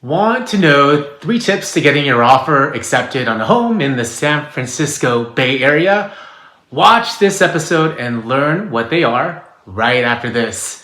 Want to know 3 tips to getting your offer accepted on a home in the San Francisco Bay Area? Watch this episode and learn what they are right after this.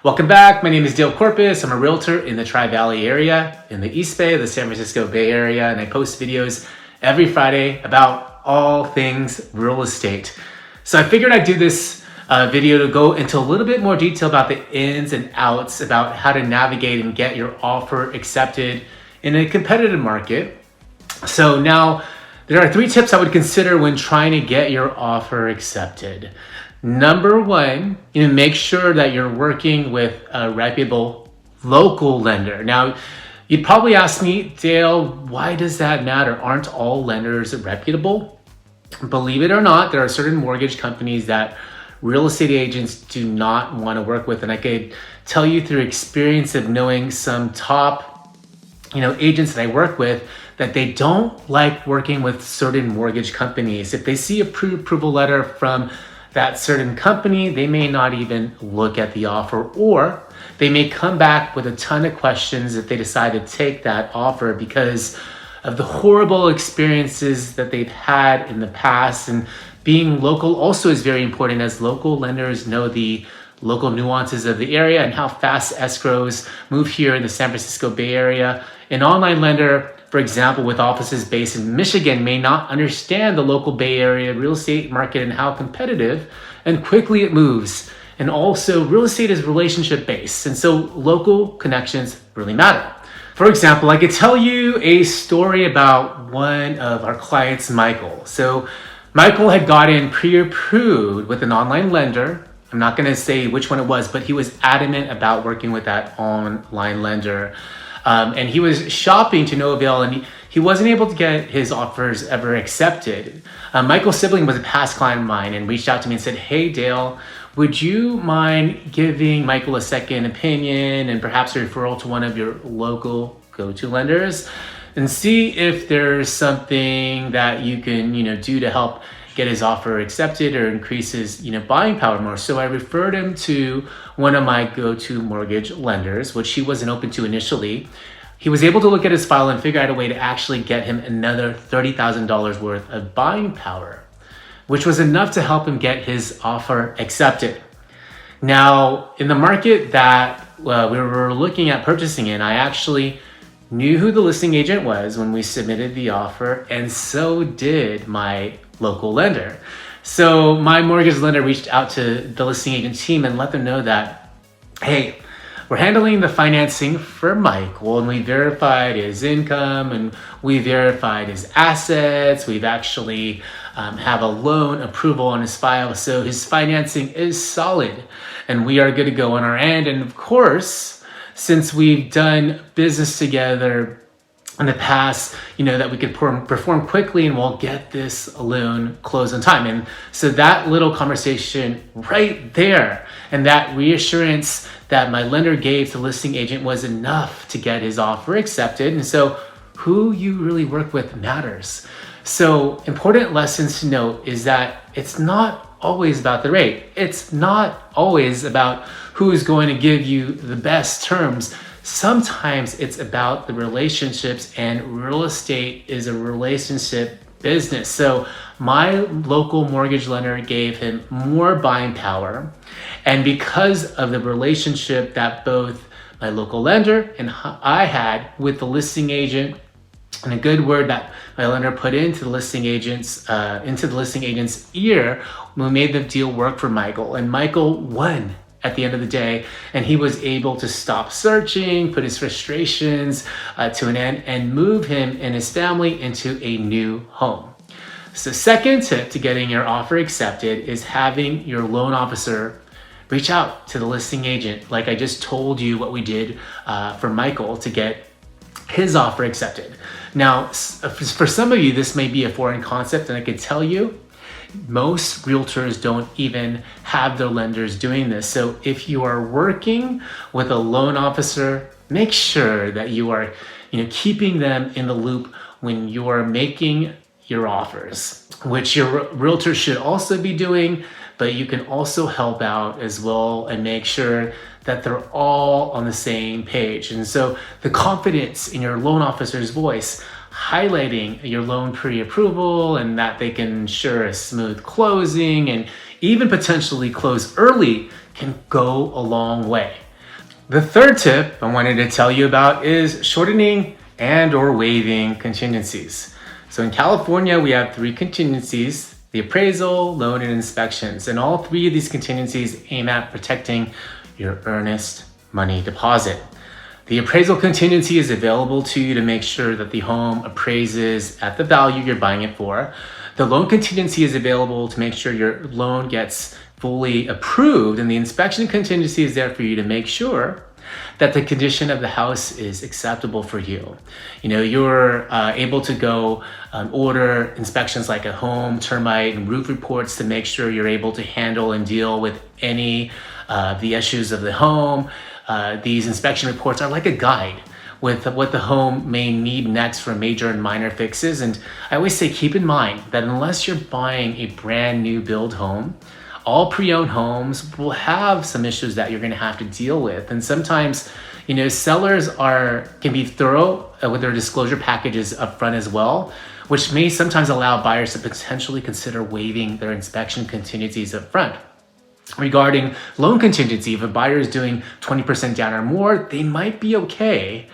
Welcome back. My name is Dale Corpus. I'm a realtor in the Tri-Valley area in the East Bay of the San Francisco Bay Area, and I post videos every Friday about all things real estate. So I figured I'd do this video to go into a little bit more detail about the ins and outs about how to navigate and get your offer accepted in a competitive market. So now there are 3 tips I would consider when trying to get your offer accepted. Number 1, make sure that you're working with a reputable local lender. Now, you'd probably ask me, Dale, why does that matter? Aren't all lenders reputable? Believe it or not, there are certain mortgage companies that real estate agents do not want to work with. And I could tell you through experience of knowing some top, agents that I work with, that they don't like working with certain mortgage companies. If they see a pre-approval letter from that certain company, they may not even look at the offer, or they may come back with a ton of questions if they decide to take that offer because of the horrible experiences that they've had in the past. And being local also is very important, as local lenders know the local nuances of the area and how fast escrows move here in the San Francisco Bay Area. An online lender, for example, with offices based in Michigan, may not understand the local Bay Area real estate market and how competitive and quickly it moves. And also, real estate is relationship based, and so local connections really matter. For example, I could tell you a story about one of our clients, Michael. So Michael had gotten pre-approved with an online lender. I'm not going to say which one it was, but he was adamant about working with that online lender. And he was shopping to no avail, and he wasn't able to get his offers ever accepted. Michael's sibling was a past client of mine and reached out to me and said, hey, Dale, would you mind giving Michael a second opinion and perhaps a referral to one of your local go-to lenders and see if there's something that you can, do to help get his offer accepted or increase his, buying power more. So I referred him to one of my go-to mortgage lenders, which he wasn't open to initially. He was able to look at his file and figure out a way to actually get him another $30,000 worth of buying power, which was enough to help him get his offer accepted. Now, in the market that we were looking at purchasing in, I actually knew who the listing agent was when we submitted the offer, and so did my local lender. So my mortgage lender reached out to the listing agent team and let them know that, hey, we're handling the financing for Michael, and we verified his income and we verified his assets. We've actually have a loan approval on his file. So his financing is solid and we are good to go on our end. And of course, since we've done business together in the past, that we could perform quickly and we'll get this loan closed on time. And so that little conversation right there and that reassurance that my lender gave to the listing agent was enough to get his offer accepted. And so who you really work with matters. So important lessons to note is that it's not always about the rate. It's not always about who is going to give you the best terms. Sometimes it's about the relationships, and real estate is a relationship business. So my local mortgage lender gave him more buying power. And because of the relationship that both my local lender and I had with the listing agent, and a good word that my lender put into the listing agent's ear, we made the deal work for Michael. And Michael won at the end of the day, and he was able to stop searching, put his frustrations to an end, and move him and his family into a new home. So second tip to getting your offer accepted is having your loan officer reach out to the listing agent. Like I just told you what we did for Michael to get his offer accepted. Now, for some of you, this may be a foreign concept, and I could tell you, most realtors don't even have their lenders doing this. So if you are working with a loan officer, make sure that you are keeping them in the loop when you're making your offers, which your realtor should also be doing, but you can also help out as well and make sure that they're all on the same page. And so the confidence in your loan officer's voice, highlighting your loan pre-approval and that they can ensure a smooth closing and even potentially close early, can go a long way. The third tip I wanted to tell you about is shortening and or waiving contingencies. So in California, we have 3 contingencies: the appraisal, loan, and inspections. And all 3 of these contingencies aim at protecting your earnest money deposit. The appraisal contingency is available to you to make sure that the home appraises at the value you're buying it for. The loan contingency is available to make sure your loan gets fully approved, and the inspection contingency is there for you to make sure that the condition of the house is acceptable for you. You're able to go order inspections like a home, termite, and roof reports to make sure you're able to handle and deal with any of the issues of the home. These inspection reports are like a guide with what the home may need next for major and minor fixes. And I always say, keep in mind that unless you're buying a brand new build home, all pre-owned homes will have some issues that you're going to have to deal with. And sometimes, sellers can be thorough with their disclosure packages up front as well, which may sometimes allow buyers to potentially consider waiving their inspection contingencies up front. Regarding loan contingency, if a buyer is doing 20% down or more, they might be okay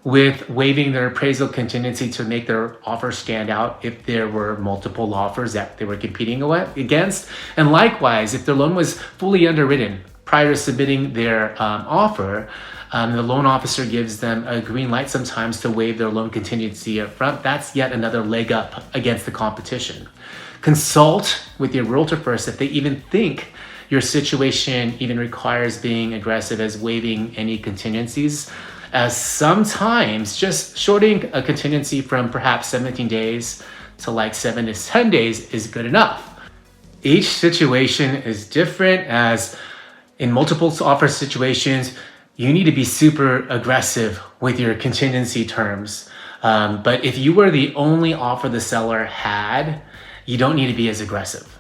with waiving their appraisal contingency to make their offer stand out if there were multiple offers that they were competing against. And likewise, if their loan was fully underwritten prior to submitting their offer, the loan officer gives them a green light sometimes to waive their loan contingency up front. That's yet another leg up against the competition. Consult with your realtor first if they even think your situation even requires being aggressive as waiving any contingencies, as sometimes just shorting a contingency from perhaps 17 days to like 7 to 10 days is good enough. Each situation is different, as in multiple offer situations, you need to be super aggressive with your contingency terms. But if you were the only offer the seller had, you don't need to be as aggressive.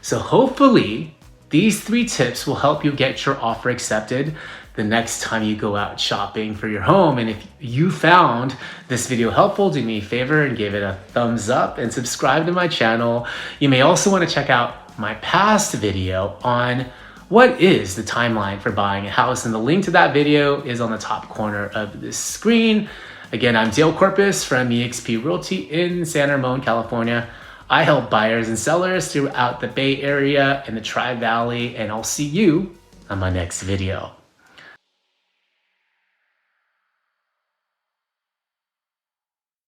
So hopefully, these 3 tips will help you get your offer accepted the next time you go out shopping for your home. And if you found this video helpful, do me a favor and give it a thumbs up and subscribe to my channel. You may also want to check out my past video on what is the timeline for buying a house, and the link to that video is on the top corner of this screen. Again, I'm Dale Corpus from eXp Realty in San Ramon, California. I help buyers and sellers throughout the Bay Area and the Tri-Valley, and I'll see you on my next video.